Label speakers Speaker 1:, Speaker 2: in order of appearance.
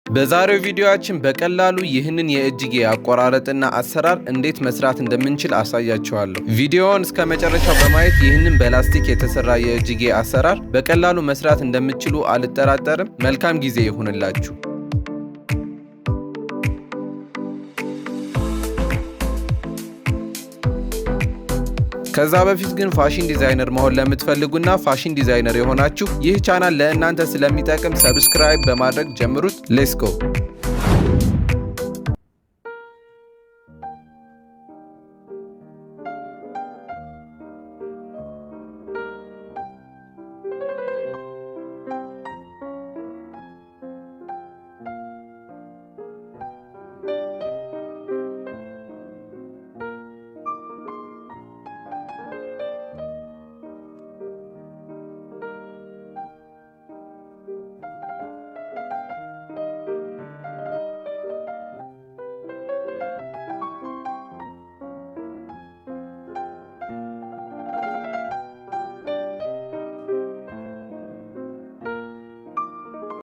Speaker 1: በዛሬው ቪዲዮአችን በቀላሉ ይህንን የእጅጌ አቆራረጥና አሰራር እንዴት መስራት እንደምንችል አሳያችኋለሁ። ቪዲዮውን እስከ መጨረሻው በማየት ይህንን በላስቲክ የተሰራ የእጅጌ አሰራር በቀላሉ መስራት እንደምትችሉ አልጠራጠርም። መልካም ጊዜ ይሁንላችሁ። ከዛ በፊት ግን ፋሽን ዲዛይነር መሆን ለምትፈልጉና ፋሽን ዲዛይነር የሆናችሁ ይህ ቻናል ለእናንተ ስለሚጠቅም ሰብስክራይብ በማድረግ ጀምሩት። ሌትስ ጎ።